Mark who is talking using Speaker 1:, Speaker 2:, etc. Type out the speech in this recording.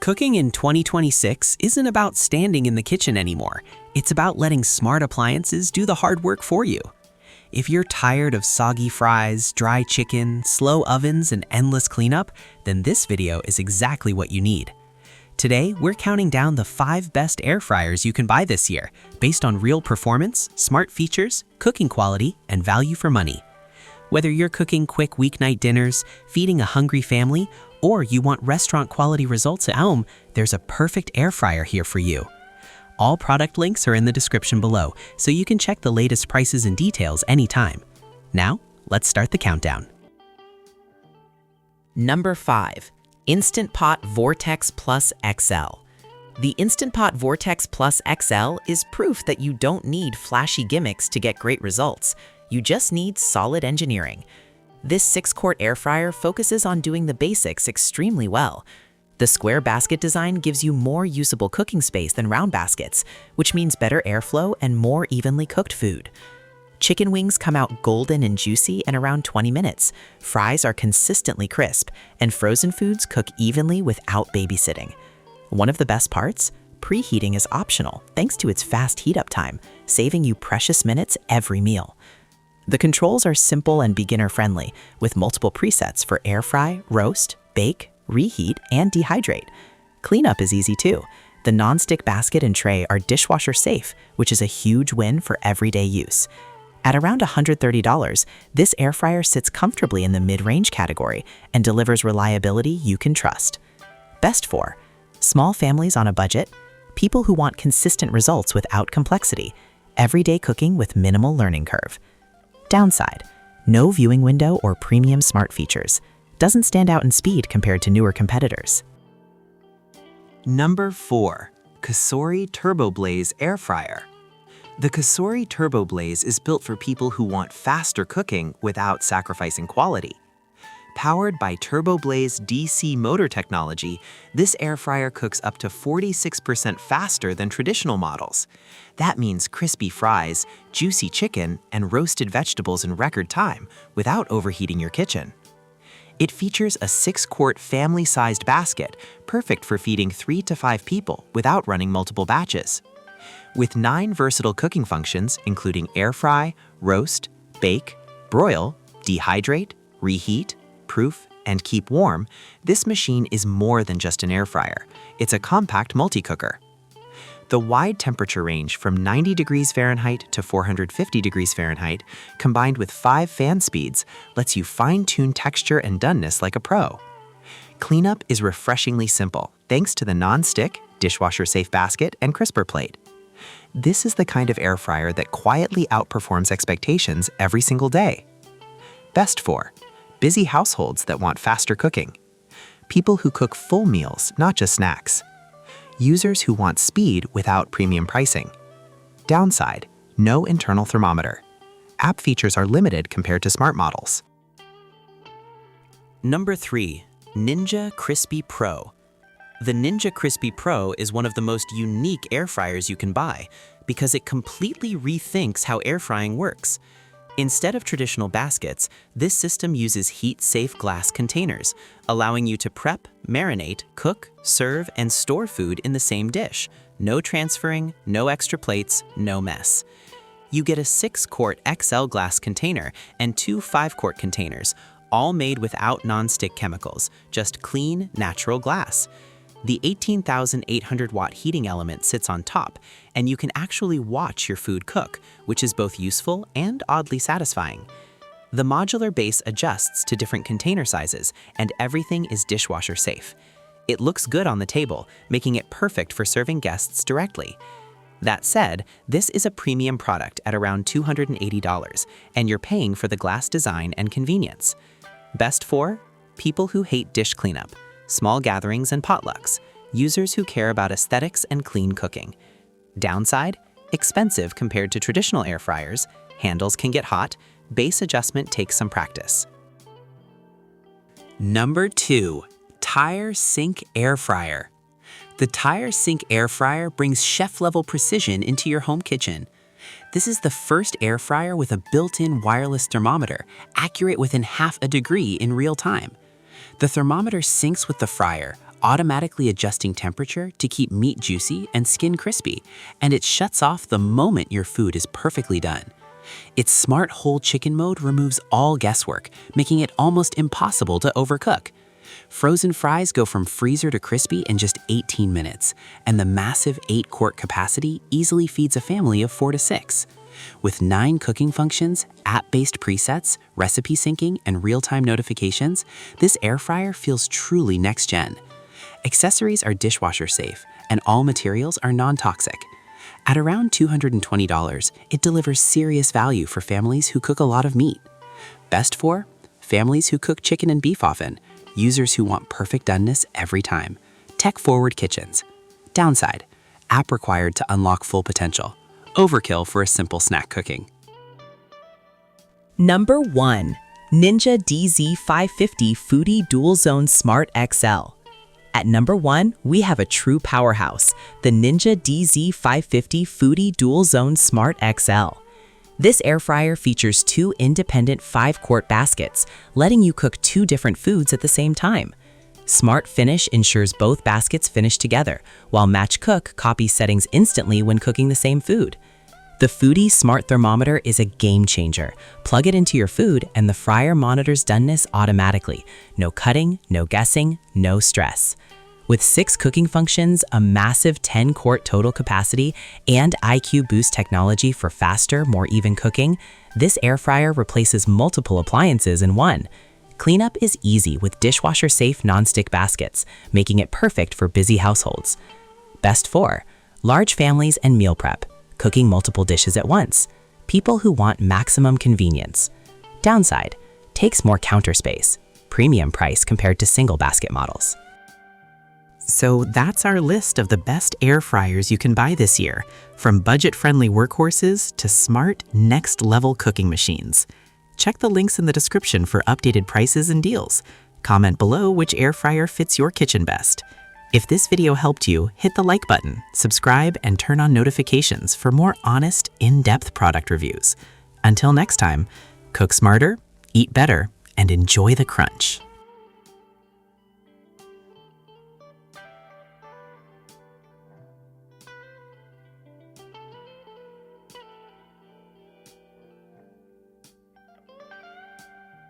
Speaker 1: Cooking in 2026 isn't about standing in the kitchen anymore. It's about letting smart appliances do the hard work for you. If you're tired of soggy fries, dry chicken, slow ovens, and endless cleanup, then this video is exactly what you need. Today, we're counting down the 5 best air fryers you can buy this year, based on real performance, smart features, cooking quality, and value for money. Whether you're cooking quick weeknight dinners, feeding a hungry family, or you want restaurant-quality results at home, there's a perfect air fryer here for you. All product links are in the description below, so you can check the latest prices and details anytime. Now, let's start the countdown.
Speaker 2: Number 5. Instant Pot Vortex Plus XL. The Instant Pot Vortex Plus XL is proof that you don't need flashy gimmicks to get great results. You just need solid engineering. This 6-quart air fryer focuses on doing the basics extremely well. The square basket design gives you more usable cooking space than round baskets, which means better airflow and more evenly cooked food. Chicken wings come out golden and juicy in around 20 minutes. Fries are consistently crisp, and frozen foods cook evenly without babysitting. One of the best parts? Preheating is optional thanks to its fast heat-up time, saving you precious minutes every meal. The controls are simple and beginner-friendly, with multiple presets for air fry, roast, bake, reheat, and dehydrate. Cleanup is easy too. The non-stick basket and tray are dishwasher safe, which is a huge win for everyday use. At around $130, this air fryer sits comfortably in the mid-range category and delivers reliability you can trust. Best for small families on a budget, people who want consistent results without complexity, everyday cooking with minimal learning curve. Downside: no viewing window or premium smart features. Doesn't stand out in speed compared to newer competitors.
Speaker 3: Number 4. Cosori TurboBlaze Air Fryer. The Cosori TurboBlaze is built for people who want faster cooking without sacrificing quality. Powered by TurboBlaze DC motor technology, this air fryer cooks up to 46% faster than traditional models. That means crispy fries, juicy chicken, and roasted vegetables in record time without overheating your kitchen. It features a 6-quart family-sized basket, perfect for feeding 3 to 5 people without running multiple batches. With 9 versatile cooking functions, including air fry, roast, bake, broil, dehydrate, reheat, proof, and keep warm, this machine is more than just an air fryer. It's a compact multi-cooker. The wide temperature range from 90 degrees Fahrenheit to 450 degrees Fahrenheit, combined with 5 fan speeds, lets you fine-tune texture and doneness like a pro. Cleanup is refreshingly simple, thanks to the non-stick, dishwasher-safe basket and crisper plate. This is the kind of air fryer that quietly outperforms expectations every single day. Best for busy households that want faster cooking, people who cook full meals, not just snacks, users who want speed without premium pricing. Downside: no internal thermometer. App features are limited compared to smart models.
Speaker 1: Number 3. Ninja Crispi Pro. The Ninja Crispi Pro is one of the most unique air fryers you can buy because it completely rethinks how air frying works. Instead of traditional baskets, this system uses heat-safe glass containers, allowing you to prep, marinate, cook, serve, and store food in the same dish. No transferring, no extra plates, no mess. You get a 6-quart XL glass container and 2 5-quart containers, all made without non-stick chemicals, just clean, natural glass. The 18,800-watt heating element sits on top, and you can actually watch your food cook, which is both useful and oddly satisfying. The modular base adjusts to different container sizes, and everything is dishwasher safe. It looks good on the table, making it perfect for serving guests directly. That said, this is a premium product at around $280, and you're paying for the glass design and convenience. Best for people who hate dish cleanup, small gatherings and potlucks, users who care about aesthetics and clean cooking. Downside: expensive compared to traditional air fryers, handles can get hot, base adjustment takes some practice. Number 2. Tire Sync Air Fryer. The Tire Sync Air Fryer brings chef-level precision into your home kitchen. This is the first air fryer with a built-in wireless thermometer, accurate within half a degree in real time. The thermometer syncs with the fryer, automatically adjusting temperature to keep meat juicy and skin crispy, and it shuts off the moment your food is perfectly done. Its smart whole chicken mode removes all guesswork, making it almost impossible to overcook. Frozen fries go from freezer to crispy in just 18 minutes, and the massive 8-quart capacity easily feeds a family of 4 to 6. With 9 cooking functions, app-based presets, recipe syncing, and real-time notifications, this air fryer feels truly next-gen. Accessories are dishwasher safe, and all materials are non-toxic. At around $220, it delivers serious value for families who cook a lot of meat. Best for families who cook chicken and beef often, users who want perfect doneness every time, tech-forward kitchens. Downside, app required to unlock full potential. Overkill for a simple snack cooking.
Speaker 2: Number 1. Ninja DZ550 Foodie Dual Zone Smart XL. At number 1, we have a true powerhouse, the Ninja DZ550 Foodie Dual Zone Smart XL. This air fryer features 2 independent 5-quart baskets, letting you cook 2 different foods at the same time. Smart Finish ensures both baskets finish together, while Match Cook copies settings instantly when cooking the same food. The Foodie Smart Thermometer is a game changer. Plug it into your food and the fryer monitors doneness automatically. No cutting, no guessing, no stress. With 6 cooking functions, a massive 10-quart total capacity, and IQ Boost technology for faster, more even cooking, this air fryer replaces multiple appliances in one. Cleanup is easy with dishwasher-safe nonstick baskets, making it perfect for busy households. Best for large families and meal prep, cooking multiple dishes at once, people who want maximum convenience. Downside, takes more counter space, premium price compared to single basket models.
Speaker 1: So that's our list of the best air fryers you can buy this year, from budget-friendly workhorses to smart, next-level cooking machines. Check the links in the description for updated prices and deals. Comment below which air fryer fits your kitchen best. If this video helped you, hit the like button, subscribe, and turn on notifications for more honest, in-depth product reviews. Until next time, cook smarter, eat better, and enjoy the crunch.